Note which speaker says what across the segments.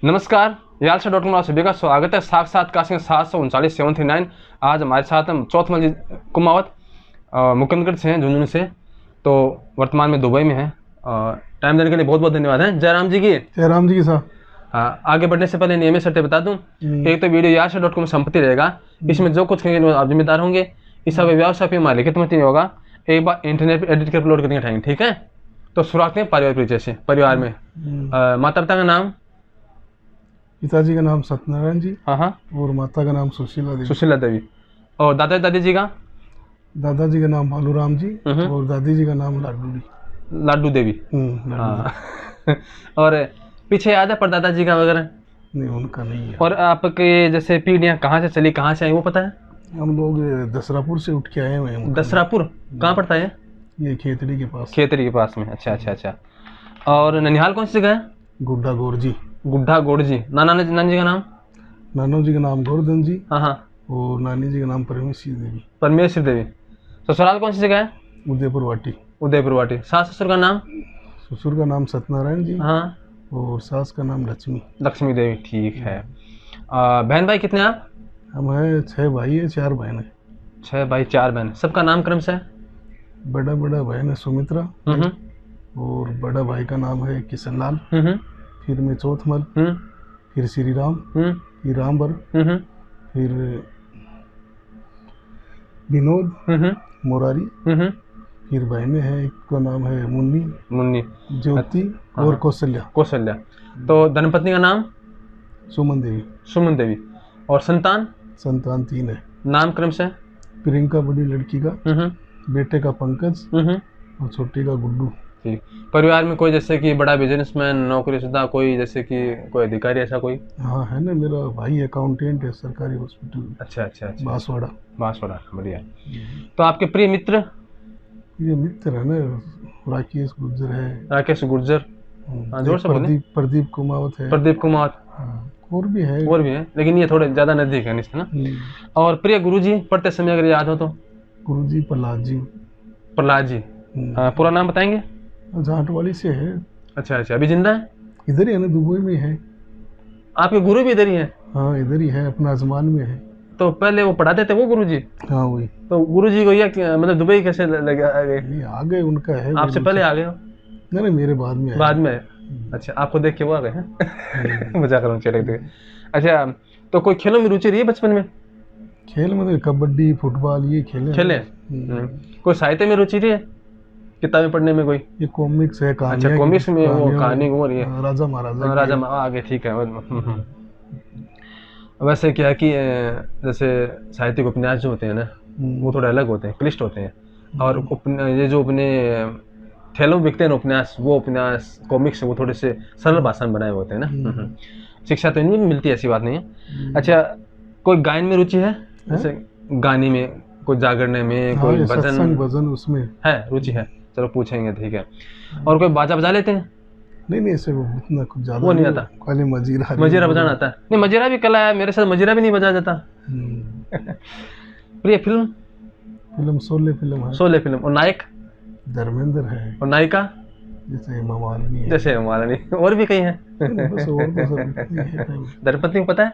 Speaker 1: नमस्कार, यालसा.com सभी का स्वागत है। साक्षात काशिंग 739 आज हमारे साथ हम चौथमल कुमावत मुकंदगढ़ से हैं, झुंझुनू से। तो वर्तमान में दुबई में हैं। टाइम देने के लिए बहुत बहुत धन्यवाद है। जयराम जी की
Speaker 2: साहब।
Speaker 1: हाँ, आगे बढ़ने से पहले नियमित शर्तें बता दूं। एक तो वीडियो यालसा.com संपत्ति रहेगा, इसमें जो कुछ कहेंगे आप जिम्मेदार होंगे। इस सब व्यवसाय पे हमारे लिखित मत नहीं होगा, एक बार इंटरनेट पर एडिट कर अपलोड करके उठाएंगे, ठीक है। तो शुरुआत करें परिवार परिचय से। परिवार में माता पिता का नाम?
Speaker 2: पिताजी का नाम सत्यनारायण जी।
Speaker 1: हाँ,
Speaker 2: और माता का नाम सुशीला
Speaker 1: देवी। और दादा दादी जी का?
Speaker 2: दादाजी का नाम भालूराम जी और दादी जी का नाम
Speaker 1: लाडू देवी। हाँ। और पीछे याद है परदादा जी का वगैरह?
Speaker 2: नहीं, उनका नहीं है।
Speaker 1: और आपके जैसे पीढ़ियाँ कहाँ से चली, कहाँ से आई, वो पता है?
Speaker 2: हम लोग दसरापुर से उठ के आए हुए हैं।
Speaker 1: दसरापुर कहाँ पड़ता है?
Speaker 2: ये खेतड़ी के पास।
Speaker 1: खेतड़ी के पास में। अच्छा। और ननिहाल कौन सी जगह है?
Speaker 2: गुड्डा गोरजी।
Speaker 1: गुड्डा गोड़जी। नानी जी का नाम?
Speaker 2: नानो जी का नाम गोवर्धन जी।
Speaker 1: हाँ।
Speaker 2: और नानी जी का नाम
Speaker 1: परमेश्वरी देवी। ससुराल कौन सी जगह है?
Speaker 2: उदयपुर वाटी।
Speaker 1: सास ससुर का नाम?
Speaker 2: ससुर का नाम सत्यनारायण जी।
Speaker 1: हाँ।
Speaker 2: और सास का नाम
Speaker 1: लक्ष्मी देवी। ठीक है। बहन भाई कितने आप?
Speaker 2: हम हैं 6 भाई है, 4 बहन है।
Speaker 1: 6 भाई 4 बहन। सबका नाम क्रम से?
Speaker 2: बड़ा बहन है सुमित्रा। और बड़ा भाई का नाम है किशन लाल। फिर मैं चौथमल। फिर श्री राम। फिर रामबर। फिर विनोद। मोरारी। फिर बहनें हैं, एक का नाम है मुन्नी, ज्योति और कौशल्या।
Speaker 1: तो धर्मपत्नी का नाम?
Speaker 2: सुमन देवी।
Speaker 1: और संतान
Speaker 2: 3 है।
Speaker 1: नाम क्रम से?
Speaker 2: प्रियंका बड़ी लड़की का, बेटे का पंकज और छोटे का गुड्डू।
Speaker 1: ठीक। परिवार में कोई जैसे कि बड़ा बिजनेसमैन, नौकरीशुदा, कोई जैसे कि कोई अधिकारी, ऐसा कोई?
Speaker 2: हाँ है ना, मेरा भाई अकाउंटेंट है सरकारी हॉस्पिटल।
Speaker 1: अच्छा। बांसवाड़ा। बढ़िया। तो आपके प्रिय मित्र?
Speaker 2: ये मित्र है ना, राकेश गुर्जर।
Speaker 1: जोर से बोलें।
Speaker 2: प्रदीप कुमावत है। और भी है
Speaker 1: लेकिन ये थोड़े ज्यादा नजदीक है ना। और प्रिय गुरुजी पढ़ते समय अगर याद हो तो?
Speaker 2: गुरुजी प्रहलाद जी।
Speaker 1: पूरा नाम बताएंगे?
Speaker 2: झांटवाड़ी से है।
Speaker 1: अच्छा। अभी जिंदा है?
Speaker 2: इधर ही है ना, दुबई में है।
Speaker 1: आपके गुरु भी इधर ही है?
Speaker 2: हाँ, इधर ही है, अपना आजमान में है।
Speaker 1: तो पहले वो पढ़ाते थे वो गुरुजी?
Speaker 2: हाँ, वही।
Speaker 1: तो गुरुजी को ये मतलब दुबई कैसे लगे
Speaker 2: आ गए? उनका है।
Speaker 1: आपसे पहले आ गए हो?
Speaker 2: नहीं, मेरे बाद में।
Speaker 1: अच्छा, आपको देख के वो आ गए हैं? मजाक कर रहा हूँ। अच्छा, तो कोई खेलों में रुचि रही है बचपन में?
Speaker 2: खेल में कबड्डी, फुटबॉल ये खेले।
Speaker 1: कोई साहित्य में रुचि रही है? किताबें पढ़ने में कोई?
Speaker 2: ये कॉमिक्स है, कहानियां।
Speaker 1: अच्छा, कॉमिक्स में वो कहानी हो रही है।
Speaker 2: राजा महाराजा
Speaker 1: आगे। ठीक है। वैसे क्या है कि जैसे साहित्यिक उपन्यास जो होते हैं ना, वो थोड़े अलग होते हैं, क्लिष्ट होते हैं। और ये जो अपने ठेलों में बिकते हैं उपन्यास, वो उपन्यास कॉमिक्स वो थोड़े से सरल भाषा में बनाए होते हैं ना। शिक्षा तो इनमें भी मिलती है, ऐसी बात नहीं है। अच्छा, कोई गायन में रुचि है? जैसे गाने में, कोई जागरने में, कोई
Speaker 2: भजन उसमें
Speaker 1: है रुचि है? चलो पूछेंगे, ठीक है। और कोई बाजा बजा लेते हैं?
Speaker 2: नहीं, ऐसे उतना कुछ ज्यादा
Speaker 1: वो नहीं आता।
Speaker 2: खाली
Speaker 1: मजीरा बजाना आता है? नहीं, मजीरा भी कला है, मेरे साथ मजीरा भी नहीं बजा जाता। प्रिय फिल्म? शोले फिल्म। और नायक?
Speaker 2: धर्मेंद्र है।
Speaker 1: और नायिका?
Speaker 2: जैसे मालिनी।
Speaker 1: और भी कई हैं?
Speaker 2: बस और तो सब
Speaker 1: धर्मपत्नी को पता है?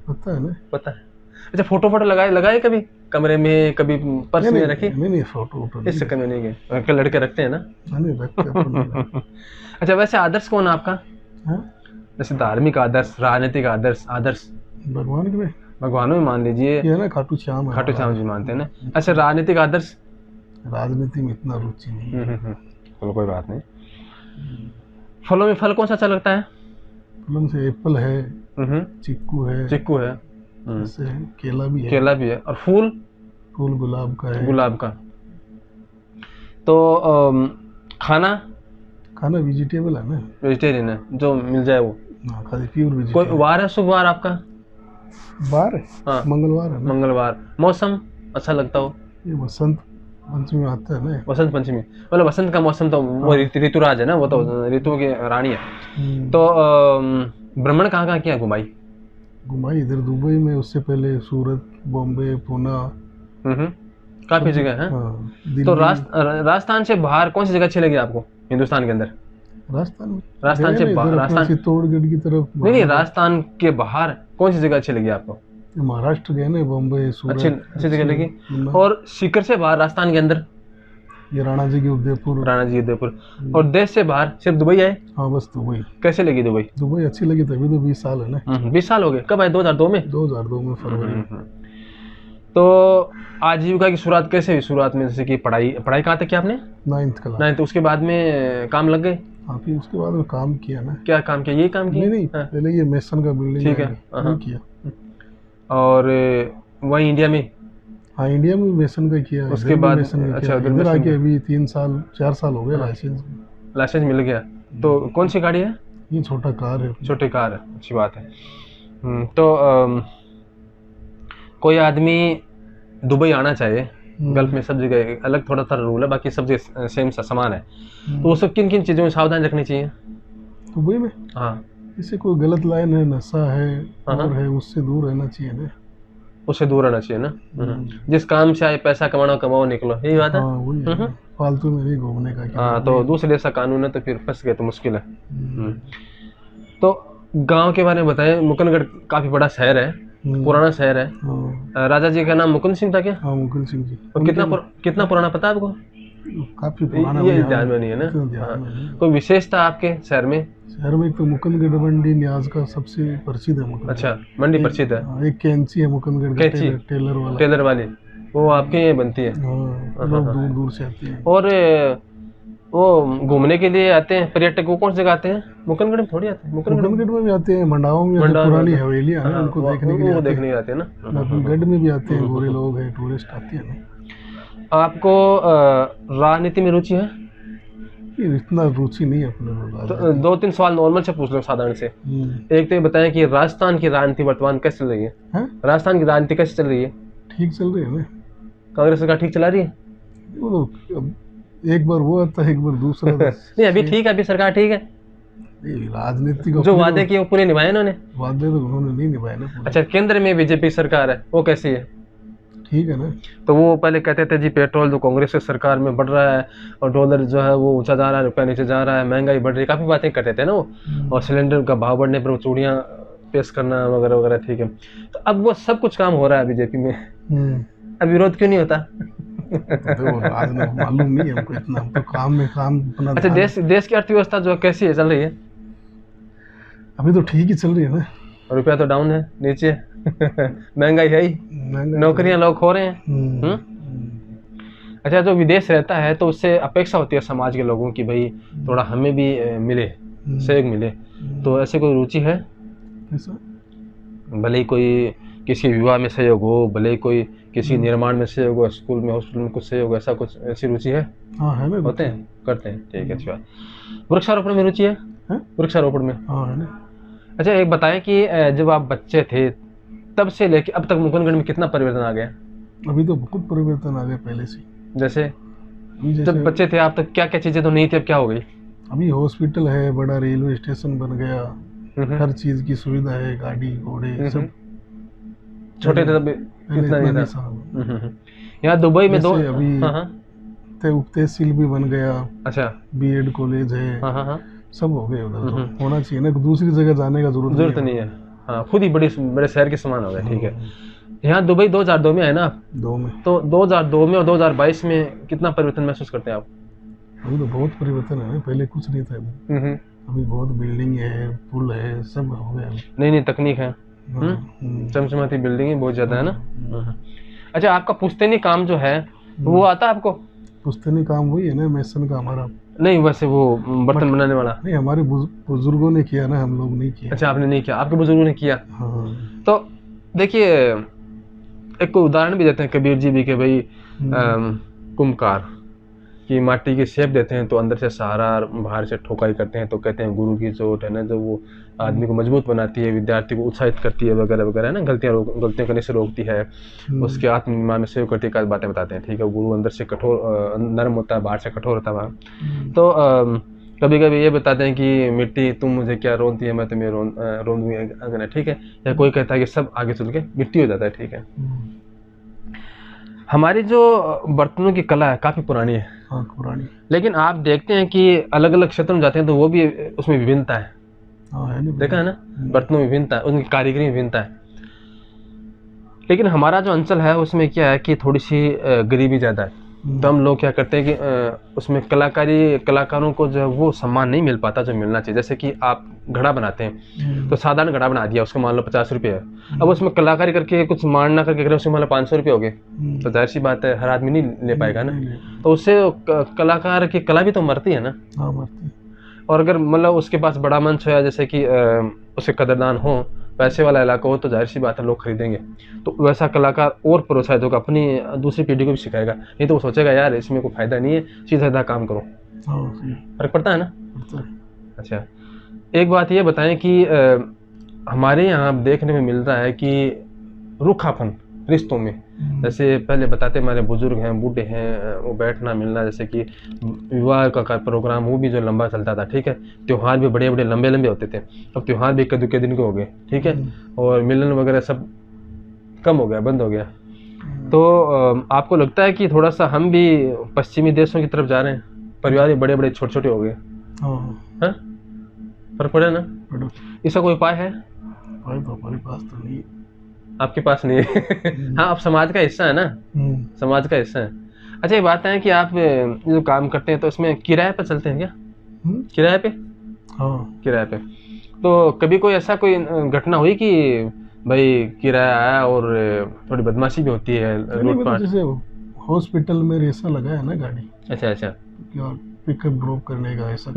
Speaker 1: पता है। अच्छा, फोटो लगाए कभी कमरे में, कभी पर्स में रखी?
Speaker 2: नहीं, फोटो
Speaker 1: इस चक्कर में नहीं गए। लड़के रखते हैं ना?
Speaker 2: नहीं रखते।
Speaker 1: अच्छा, वैसे आदर्श कौन है आपका? जैसे धार्मिक आदर्श, राजनीतिक आदर्श भगवानों में मान लीजिए,
Speaker 2: ये ना खाटू श्याम
Speaker 1: जी मानते हैं ना। अच्छा, राजनीतिक आदर्श?
Speaker 2: राजनीति में इतना रुचि नहीं।
Speaker 1: चलो कोई बात नहीं। फलों में फल कौन सा अच्छा लगता है?
Speaker 2: फलों से एप्पल है, चिक्कू है। केला भी है।
Speaker 1: और फूल
Speaker 2: गुलाब का है।
Speaker 1: तो खाना
Speaker 2: वेजिटेबल है ना?
Speaker 1: वेजिटेरियन है, जो मिल जाए वो।
Speaker 2: खाली प्योर वेजिटेबल।
Speaker 1: कोई वार है, शुभ वार आपका?
Speaker 2: वार है?
Speaker 1: हाँ, मंगलवार। मौसम अच्छा लगता हो?
Speaker 2: ये वसंत पंचमी आता है ना।
Speaker 1: वसंत पंचमी मतलब वसंत का मौसम, तो वो ऋतुराज है ना, वो तो ऋतुओं की रानी है। तो भ्रमण कहाँ किया?
Speaker 2: घुमाई इधर दुबई में, उससे पहले सूरत, बॉम्बे, पुणे,
Speaker 1: काफी जगह है। तो राजस्थान से बाहर कौन सी जगह अच्छी लगी आपको हिंदुस्तान के अंदर?
Speaker 2: राजस्थान में
Speaker 1: राजस्थान से बाहर, राजस्थान
Speaker 2: चित्तौड़गढ़ की तरफ।
Speaker 1: नहीं, राजस्थान के बाहर कौन सी जगह अच्छी लगी आपको?
Speaker 2: महाराष्ट्र गए ना, बॉम्बे, सूरत,
Speaker 1: अच्छी जगह लगी। और सीकर से बाहर राजस्थान के अंदर
Speaker 2: ये राणा जी की उदयपुर।
Speaker 1: राणा जी उदयपुर। और देश से बाहर सिर्फ दुबई आए?
Speaker 2: हाँ बस दुबई।
Speaker 1: कैसे लगी दुबई?
Speaker 2: दुबई अच्छी लगी, तभी तो 20 साल है ना।
Speaker 1: 20 साल हो गए। कब आए? 2002 में?
Speaker 2: 2002 में फरवरी में।
Speaker 1: तो आजीविका की शुरुआत कैसे हुई? शुरुआत में जैसे कि पढ़ाई कहाँ तक किया आपने?
Speaker 2: 9th class.
Speaker 1: 9th। उसके बाद में काम लग गए?
Speaker 2: हाँ, फिर उसके बाद में काम किया ना।
Speaker 1: क्या काम किया? यही काम किया?
Speaker 2: नहीं, पहले ये मेसन का बिल्डिंग।
Speaker 1: ठीक है।
Speaker 2: किया।
Speaker 1: और वही इंडिया में?
Speaker 2: हाँ, इंडिया में मेसन का किया।
Speaker 1: उसके बाद
Speaker 2: अच्छा, इधर आके अभी 4 साल हो गए लाइसेंस
Speaker 1: मिल गया। तो कौन सी गाड़ी है?
Speaker 2: ये छोटा कार है।
Speaker 1: छोटी कार है, अच्छी बात है। तो कोई आदमी दुबई आना चाहे, गल्फ में सब जगह अलग थोड़ा सा रूल है, बाकी सब जगह सेम समान है, तो वो सब किन किन चीज़ों में सावधानी रखनी चाहिए
Speaker 2: दुबई में?
Speaker 1: हाँ,
Speaker 2: जैसे कोई गलत लाइन है, नशा है और है, उससे दूर रहना चाहिए ना।
Speaker 1: उससे दूर रहना चाहिए ना। जिस काम से आए पैसा कमाओ निकलो, यही बात है।
Speaker 2: हाँ, वही है। फालतू में नहीं घूमने का।
Speaker 1: हाँ, तो दूसरे जैसा कानून है तो फिर फंस गए तो मुश्किल है। तो गांव के बारे में बताएं। मुकुंदगढ़ काफी बड़ा शहर है, पुराना शहर है। राजा जी का नाम मुकुंद सिंह था क्या?
Speaker 2: हाँ, मुकुंद सिंह जी।
Speaker 1: और कितना पुराना पता है आपको?
Speaker 2: काफी पुराना।
Speaker 1: ये ध्यान में नहीं है ना। कोई विशेषता आपके शहर में?
Speaker 2: शहर में एक तो मुकुंदगढ़ मंडी न्याज का सबसे प्रसिद्ध है। मुकुंदगढ़।
Speaker 1: अच्छा, मंडी प्रसिद्ध है।
Speaker 2: एक कैंची है मुकुंदगढ़, टेलर वाली,
Speaker 1: वो आपके यहाँ बनती है।
Speaker 2: लोग दूर दूर से आते हैं।
Speaker 1: और वो घूमने के लिए आते हैं पर्यटक, वो कौन से आते हैं? मुकुंदगढ़ में थोड़ी आते हैं। मुकुंदगढ़ में
Speaker 2: भी आते हैं, मंडाओं में पुरानी हवेलियां हैं, उनको देखने के लिए आते
Speaker 1: हैं ना।
Speaker 2: गढ़ में भी आते हैं, गोरे लोग हैं, टूरिस्ट आते हैं ना।
Speaker 1: आपको राजनीति में रुचि है?
Speaker 2: इतना रुचि नहीं है अपने।
Speaker 1: तो 2-3 सवाल नॉर्मल से पूछ लो, साधारण से। एक तो ये बताएं कि राजस्थान की राजनीति वर्तमान कैसे चल रही है? राजस्थान की राजनीति कैसे चल रही है?
Speaker 2: ठीक चल रही है ना।
Speaker 1: कांग्रेस सरकार ठीक चला रही है?
Speaker 2: वो एक बार वो आता है, एक बार दूसरा।
Speaker 1: नहीं, अभी ठीक है, अभी सरकार ठीक है।
Speaker 2: राजनीति
Speaker 1: जो वादे किए वो पूरे निभाए इन्होंने?
Speaker 2: वादे तो उन्होंने नहीं निभाए ना।
Speaker 1: अच्छा, केंद्र में बीजेपी सरकार है, वो कैसी है?
Speaker 2: ठीक है ना। तो
Speaker 1: वो पहले कहते थे जी पेट्रोल जो कांग्रेस की सरकार में बढ़ रहा है, और डॉलर जो है वो ऊंचा जा रहा है, रुपया नीचे जा रहा है, महंगाई बढ़ रही है, काफी बातें करते थे ना वो। और सिलेंडर का भाव बढ़ने पर चूड़ियाँ पेश करना वगैरह वगैरह। ठीक है, तो अब वो सब कुछ काम हो रहा है बीजेपी में, अब विरोध क्यों नहीं होता?
Speaker 2: मालूम नहीं हमको इतना, हम तो काम में काम अपना।
Speaker 1: अच्छा, देश की अर्थव्यवस्था जो कैसी है, चल रही है? अभी
Speaker 2: तो ठीक ही चल रही है ना।
Speaker 1: रुपया तो डाउन है, नीचे महंगाई है ही, नौकरियां लोग खो रहे हैं। अच्छा, जो विदेश रहता है तो उससे अपेक्षा होती है समाज के लोगों की, भाई थोड़ा हमें भी मिले, सहयोग मिले, तो ऐसे कोई रुचि है? भले ही कोई किसी विवाह में सहयोग हो, भले ही कोई किसी निर्माण में सहयोग हो, स्कूल में हॉस्पिटल में कुछ सहयोग हो, ऐसा कुछ ऐसी रुचि है?
Speaker 2: हाँ, है ना।
Speaker 1: होते हैं, करते हैं। ठीक है, अच्छा। वृक्षारोपण में रुचि है? वृक्षारोपण में?
Speaker 2: हाँ, है ना।
Speaker 1: अच्छा, एक बताएं कि जब आप बच्चे थे तब से लेके अब तक मुकुंदगढ़ में कितना परिवर्तन आ गया?
Speaker 2: अभी तो बहुत परिवर्तन आ गया पहले से।
Speaker 1: जैसे जब बच्चे थे आप तक क्या क्या चीजें तो नहीं थी, अब क्या हो गई?
Speaker 2: अभी हॉस्पिटल है, बड़ा रेलवे स्टेशन बन गया, हर चीज की सुविधा है, गाड़ी घोड़े सब।
Speaker 1: छोटे थे तब इतना नहीं था। यहाँ दुबई में दो
Speaker 2: अभी तहसील भी बन गया।
Speaker 1: अच्छा,
Speaker 2: बीएड कॉलेज है, सब हो गए उधर। तो होना चाहिए ना, दूसरी जगह जाने का जरूरत नहीं है। हाँ, खुद ही बड़े शहर के समान हो गए। ठीक है, यहाँ दुबई 2002 में है ना? 2 में।
Speaker 1: तो 2002 में और 2022 में कितना परिवर्तन महसूस करते हैं आप?
Speaker 2: अभी तो बहुत परिवर्तन है, पहले कुछ नहीं था। अभी बहुत बिल्डिंग है, पुल है, सब हो गया। नई
Speaker 1: तकनीक है, चमचमाती बिल्डिंग है बहुत ज्यादा, है ना। अच्छा, आपका पुश्तैनी काम जो है वो आता है आपको? पुश्तैनी काम वही है ना, मेसन का हमारा। नहीं, वैसे वो बर्तन बनाने वाला नहीं, हमारे बुजुर्गों ने किया ना, हम लोग नहीं किया। अच्छा, आपने नहीं किया, आपके बुजुर्गों ने किया। तो देखिए, एक को उदाहरण भी देते हैं कबीर जी भी, के भाई कुम्भकार की माटी की शेप देते हैं तो अंदर से सहारा, बाहर से ठोकाई करते हैं, तो कहते हैं गुरु की चोट है ना, जो वो आदमी को मजबूत बनाती है, विद्यार्थी को उत्साहित करती है वगैरह वगैरह, है ना, गलतियां करने से रोकती है, उसके आत्मनिर्माण में सहयोग करती है, बातें बताते हैं। ठीक है, गुरु अंदर से कठोर नरम होता है, बाहर से कठोर होता है। तो कभी कभी ये बताते हैं कि मिट्टी तुम मुझे क्या रोनती है, मैं तुम्हें रोन दूंगी। ठीक है, या कोई कहता है कि सब आगे चल के मिट्टी हो जाता है। ठीक है, हमारी जो बर्तनों की कला है काफी पुरानी है।
Speaker 2: हाँ पुरानी।
Speaker 1: लेकिन आप देखते हैं कि अलग अलग क्षेत्र में जाते हैं तो वो भी उसमें विभिन्नता है।
Speaker 2: हाँ है नहीं,
Speaker 1: देखा है ना, बर्तनों में विभिन्नता है, उनकी कारीगरी में विभिन्नता है। लेकिन हमारा जो अंचल है उसमें क्या है कि थोड़ी सी गरीबी ज़्यादा है। तो हम लोग क्या करते हैं कि उसमें कलाकारों को जो है वो सम्मान नहीं मिल पाता जो मिलना चाहिए। जैसे कि आप घड़ा बनाते हैं तो साधारण घड़ा बना दिया, उसको मान लो 50 रुपये है। अब उसमें कलाकारी करके कुछ मांडना करके करें, उसमें मान लो 500 रुपये हो गए, तो जाहिर सी बात है हर आदमी नहीं ले पाएगा ना। तो उससे कलाकार की कला भी तो मरती है ना।
Speaker 2: हाँ मरती।
Speaker 1: और अगर मतलब उसके पास बड़ा मंच है, जैसे कि उसे कदरदान हो, पैसे वाला इलाका हो, तो जाहिर सी बात है लोग खरीदेंगे। तो वैसा कलाकार और प्रोत्साहित होगा, अपनी दूसरी पीढ़ी को भी सिखाएगा। नहीं तो वो सोचेगा यार इसमें कोई फायदा नहीं है, सीधा सीधा काम करो।
Speaker 2: हाँ सही।
Speaker 1: फर्क पड़ता है ना।
Speaker 2: पड़ता है।
Speaker 1: अच्छा, एक बात ये बताएं कि हमारे यहाँ देखने में मिल रहा है कि रूखापन रिश्तों में, जैसे पहले बताते हमारे बुजुर्ग हैं, बूढ़े हैं, वो बैठना मिलना, जैसे कि विवाह का प्रोग्राम वो भी जो लंबा चलता था, ठीक है, त्यौहार भी बड़े बड़े लंबे लंबे होते थे। अब त्यौहार भी इक्के दुक्के दिन के हो गए, ठीक है, और मिलन वगैरह सब कम हो गया, बंद हो गया। तो आपको लगता है कि थोड़ा सा हम भी पश्चिमी देशों की तरफ जा रहे हैं, परिवार भी बड़े बड़े छोटे छोटे हो गए? हाँ, फर्क पड़ा ना। इसका कोई उपाय है?
Speaker 2: उपाय तो हमारे पास तो नहीं है।
Speaker 1: आपके पास नहीं है? हाँ, आप समाज का हिस्सा है ना, समाज का हिस्सा है। अच्छा, ये बात है कि आप जो काम करते हैं तो इसमें किराए पर चलते हैं क्या? किराए पे?
Speaker 2: हाँ
Speaker 1: किराए पे। तो कभी कोई ऐसा कोई घटना हुई कि भाई किराया आया और थोड़ी बदमाशी भी होती है, लूटपाट?
Speaker 2: जैसे हॉस्पिटल में रेसा लगा है ना गाड़ी।
Speaker 1: अच्छा अच्छा,
Speaker 2: पिकअप ड्रॉप करने का ऐसा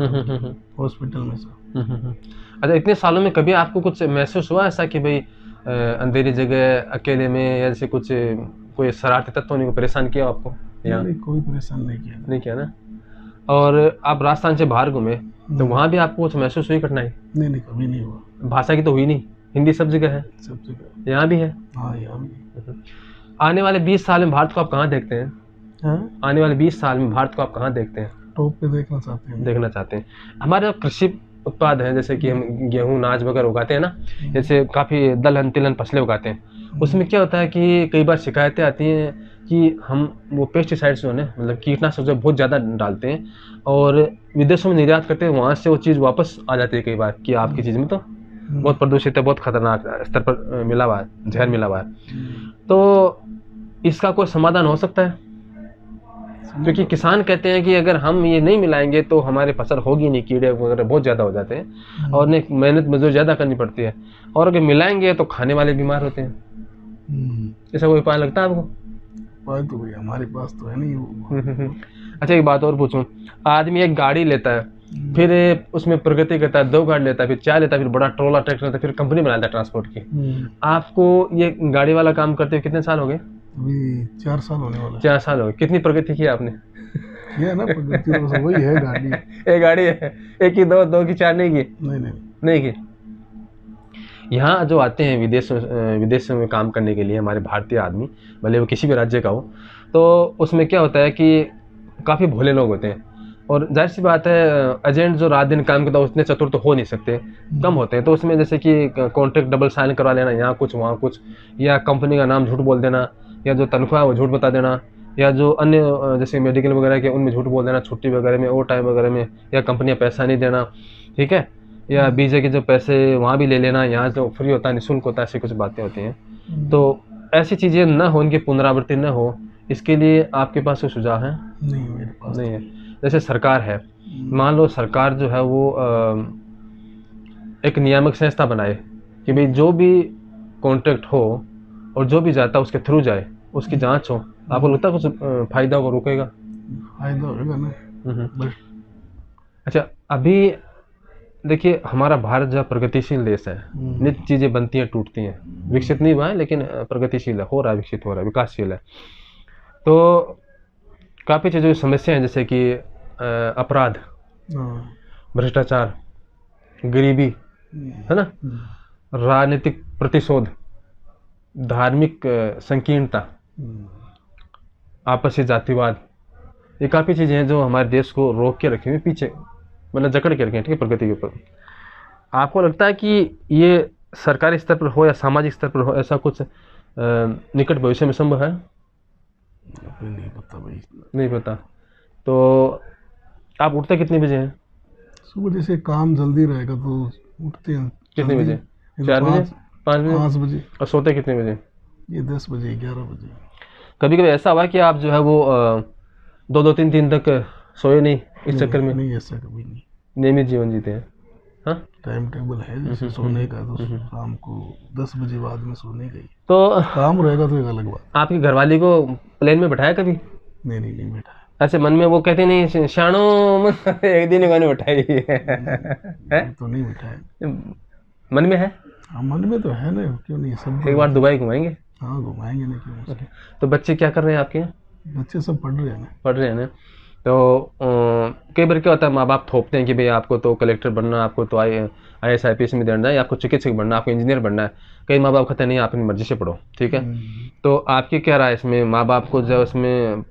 Speaker 2: हॉस्पिटल में से।
Speaker 1: अच्छा, इतने सालों में कभी आपको कुछ महसूस हुआ ऐसा कि भाई अंधेरी जगह अकेले में, या जैसे कुछ कोई शरारती तत्वों ने परेशान किया आपको?
Speaker 2: नहीं, कोई परेशान नहीं किया
Speaker 1: ना। और आप राजस्थान से बाहर घूमे तो वहाँ भी आपको कुछ महसूस हुई कठिनाई?
Speaker 2: नहीं, कभी नहीं हुआ।
Speaker 1: भाषा की तो हुई नहीं, हिंदी सब जगह है?
Speaker 2: सब जगह।
Speaker 1: यहाँ भी है?
Speaker 2: हाँ यहाँ भी।
Speaker 1: आने वाले 20 साल में भारत को आप कहाँ देखते हैं?
Speaker 2: हाँ?
Speaker 1: आने वाले 20 साल में भारत को आप कहाँ देखते हैं?
Speaker 2: टॉप पे देखना चाहते हैं।
Speaker 1: हमारे कृषि उत्पाद हैं, जैसे कि हम गेहूं नाज वगैरह उगाते हैं ना, जैसे काफ़ी दलहन तिलहन फसलें उगाते हैं, उसमें क्या होता है कि कई बार शिकायतें आती हैं कि हम वो पेस्टिसाइड्स जो है मतलब कीटनाशक जो बहुत ज़्यादा डालते हैं और विदेशों में निर्यात करते हैं, वहाँ से वो चीज़ वापस आ जाती है कई बार कि आपकी चीज़ में तो बहुत प्रदूषित है, बहुत खतरनाक स्तर पर मिला हुआ है, जहर मिला हुआ है। तो इसका कोई समाधान हो सकता है? क्योंकि किसान कहते हैं कि अगर हम ये नहीं मिलाएंगे तो हमारे फसल होगी नहीं, कीड़े वगैरह बहुत ज़्यादा हो जाते हैं और उन्हें मेहनत मजदूर ज़्यादा करनी पड़ती है, और अगर मिलाएंगे तो खाने वाले बीमार होते हैं। ऐसा कोई उपाय लगता है आपको?
Speaker 2: उपाय तो भाई हमारे पास तो है नहीं।
Speaker 1: अच्छा, एक बात और पूछूं, आदमी एक गाड़ी लेता है, फिर उसमें प्रगति करता है, 2 गाड़ी लेता है, फिर 4 लेता है, फिर बड़ा ट्रोला ट्रैक्टर लेता है, फिर कंपनी बनाता है ट्रांसपोर्ट की। आपको ये गाड़ी वाला काम करते हुए कितने साल हो गए?
Speaker 2: अभी 4 साल होने वाला।
Speaker 1: 4 साल हो गए। कितनी प्रगति की आपने?
Speaker 2: किया ना प्रगति, तो वही है गाड़ी।
Speaker 1: एक गाड़ी है, एक की दो की 4 नहीं की? नहीं की। यहाँ जो आते हैं विदेशों में काम करने के लिए हमारे भारतीय आदमी, भले वो किसी भी राज्य का हो, तो उसमें क्या होता है कि काफ़ी भोले लोग होते हैं, और जाहिर सी बात है एजेंट जो रात दिन काम करता है उतने चतुर तो हो नहीं सकते, कम होते हैं। तो उसमें जैसे कि कॉन्ट्रैक्ट डबल साइन करवा लेना, यहाँ कुछ वहाँ कुछ, या कंपनी का नाम झूठ बोल देना, या जो तनख्वाह है वो झूठ बता देना, या जो अन्य जैसे मेडिकल वगैरह के उनमें झूठ बोल देना, छुट्टी वगैरह में, ओवर टाइम वगैरह में, या कंपनियाँ पैसा नहीं देना, ठीक है, या वीज़े के जो पैसे वहाँ भी ले लेना, यहाँ जो फ्री होता है निःशुल्क होता है, ऐसी कुछ बातें होती हैं। तो ऐसी चीज़ें न हो, इनकी पुनरावृत्ति न हो, इसके लिए आपके पास कोई सुझाव है?
Speaker 2: नहीं, मेरे पास
Speaker 1: नहीं है। जैसे सरकार है, मान लो सरकार जो है वो एक नियामक संस्था बनाए कि भाई जो भी कॉन्ट्रैक्ट हो और जो भी जाता है उसके थ्रू जाए, उसकी जांच हो, आपको लगता है कुछ फायदा होगा, रुकेगा?
Speaker 2: फायदा होगा ना।
Speaker 1: अच्छा, अभी देखिए हमारा भारत जो प्रगतिशील देश है, नित्य चीज़ें बनती हैं टूटती हैं, विकसित नहीं हुआ है लेकिन प्रगतिशील है, हो रहा है, विकसित हो रहा है, विकासशील है। तो काफ़ी चीज़ों की समस्या हैं, जैसे कि अपराध, भ्रष्टाचार, गरीबी, है ना, राजनीतिक प्रतिशोध, धार्मिक संकीर्णता, आपसी जातिवाद, ये काफ़ी चीज़ें हैं जो हमारे देश को रोक के रखे हुए पीछे, मतलब जकड़ के रखे हैं, ठीक है, प्रगति के ऊपर। आपको लगता है कि ये सरकारी स्तर पर हो या सामाजिक स्तर पर हो, ऐसा कुछ निकट भविष्य में संभव है?
Speaker 2: नहीं पता भाई।
Speaker 1: नहीं पता। तो आप उठते कितने बजे हैं?
Speaker 2: सुबह जैसे काम जल्दी रहेगा तो उठते हैं
Speaker 1: कितने
Speaker 2: जल्दी,
Speaker 1: बजे? 4 बजे, 5 बजे?
Speaker 2: 5 बजे,
Speaker 1: और सोते कितने बजे?
Speaker 2: ये 10 बजे 11 बजे।
Speaker 1: कभी कभी ऐसा हुआ कि आप जो है वो 2-2 3 तक सोए नहीं इस चक्कर में?
Speaker 2: नहीं ऐसा कभी नहीं,
Speaker 1: नियमित जीवन जीते हैं। हाँ,
Speaker 2: टाइम टेबल है जैसे सोने का, तो शाम को 10 बजे बाद में सोने का ही।
Speaker 1: तो
Speaker 2: काम रहेगा तो एक अलग बात।
Speaker 1: आपकी घरवाली को प्लेन में बैठाया कभी?
Speaker 2: नहीं बैठा
Speaker 1: ऐसे मन में वो कहते नहीं शानो एक दिन को नहीं बैठाई है?
Speaker 2: तो नहीं बैठा है।
Speaker 1: मन में है?
Speaker 2: हाँ मन में तो है ना, क्यों नहीं, सब
Speaker 1: एक बार दुबई घुमाएंगे।
Speaker 2: हाँ घुमाएंगे ना, क्यों नहीं।
Speaker 1: तो बच्चे क्या कर रहे हैं आपके?
Speaker 2: बच्चे सब पढ़ रहे हैं ना।
Speaker 1: पढ़ रहे हैं ना। तो कई बार क्या होता है, माँ बाप थोपते हैं कि भाई आपको तो कलेक्टर बनना, आपको तो IAS IPS में देना है, या आपको चिकित्सक बनना, आपको इंजीनियर बनना है। कई माँ बाप कहते हैं नहीं आप अपनी मर्जी से पढ़ो, ठीक है। तो आपकी क्या राय इसमें, माँ बाप को जो उसमें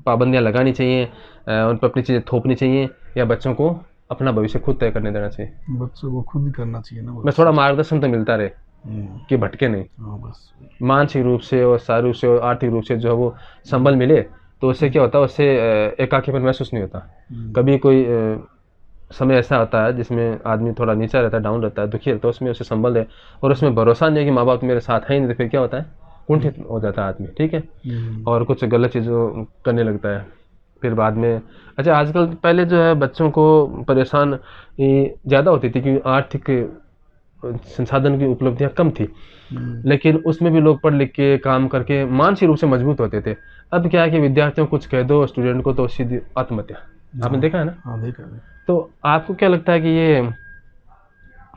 Speaker 1: पाबंदियाँ लगानी चाहिए, उन पर अपनी चीज़ें थोपनी चाहिए, या बच्चों को अपना भविष्य खुद तय करने देना चाहिए?
Speaker 2: बच्चों को खुद ही करना चाहिए ना।
Speaker 1: मैं थोड़ा मार्गदर्शन तो मिलता रहे कि भटके नहीं,
Speaker 2: हाँ बस।
Speaker 1: मानसिक रूप से और शारीरिक रूप से और आर्थिक रूप से जो है वो संबल मिले, तो उससे क्या होता है, उससे एकाकीपन महसूस नहीं होता। कभी कोई समय ऐसा आता है जिसमें आदमी थोड़ा नीचा रहता है, डाउन रहता है, दुखी रहता है, उसमें उसे संबल है और उसमें भरोसा नहीं है कि माँ बाप मेरे साथ हैं ही नहीं, तो फिर क्या होता है, कुंठित हो जाता है आदमी, ठीक है, और कुछ गलत चीज़ों करने लगता है फिर बाद में। अच्छा, आजकल पहले जो है बच्चों को परेशान ज़्यादा होती थी क्योंकि आर्थिक संसाधन की उपलब्धियाँ कम थी, लेकिन उसमें भी लोग पढ़ लिख के काम करके मानसिक रूप से मजबूत होते थे। अब क्या है कि विद्यार्थियों को कुछ कह दो स्टूडेंट को तो सीधी आत्महत्या, आपने देखा है ना।
Speaker 2: हाँ देखा है।
Speaker 1: तो आपको क्या लगता है कि ये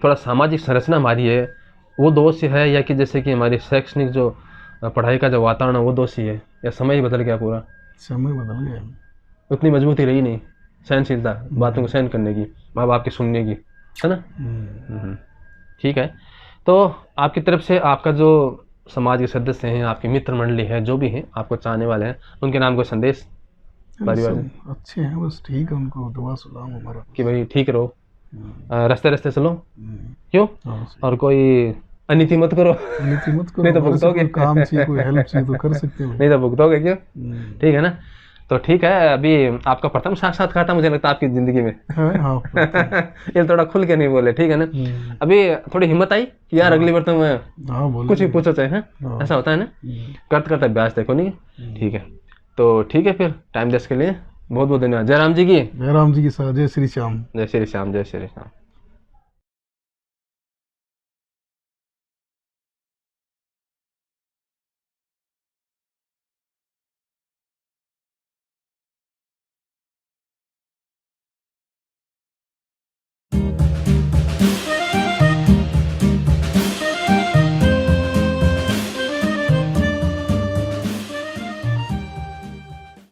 Speaker 1: थोड़ा सामाजिक संरचना हमारी है वो दोषी है, या कि जैसे कि हमारी शैक्षणिक जो पढ़ाई का जो वातावरण है वो दोषी है, या समय ही बदल गया पूरा?
Speaker 2: समय बदल गया,
Speaker 1: उतनी मजबूती रही नहीं, सहनशीलता, बातों को सहन करने की, माँ बाप की सुनने की, है ना। ठीक है। तो आपकी तरफ से आपका जो समाज के सदस्य हैं, आपके मित्र मंडली है, जो भी हैं आपको चाहने वाले हैं, उनके नाम को संदेश परिवार में?
Speaker 2: अच्छे हैं बस, ठीक है, उनको दुआ सलाम हमारा
Speaker 1: कि भाई ठीक रहो, रास्ते रास्ते चलो, क्यों,
Speaker 2: हाँ,
Speaker 1: और कोई अनिति मत करो
Speaker 2: नीति मत करो,
Speaker 1: नहीं तो
Speaker 2: हमारे से
Speaker 1: भुगतोगे।
Speaker 2: कोई काम चाहिए, कोई हेल्प चाहिए तो कर सकते हो।
Speaker 1: नहीं तो भुगतोगे क्यों, ठीक है ना। तो ठीक है, अभी आपका प्रथम साक्षात्कार था मुझे लगता है आपकी ज़िंदगी में।
Speaker 2: हाँ
Speaker 1: ये थोड़ा खुल के नहीं बोले, ठीक है ना। अभी थोड़ी हिम्मत आई कि यार अगली बार तो मैं कुछ भी पूछो चाहे, हैं ऐसा होता है ना, करते करते अभ्यास देखो, नहीं ठीक है। तो ठीक है, फिर टाइम देने के लिए बहुत बहुत धन्यवाद। जय राम जी की,
Speaker 2: जय राम जी की, जय श्री श्याम।
Speaker 1: जय श्री श्याम, जय श्री श्याम।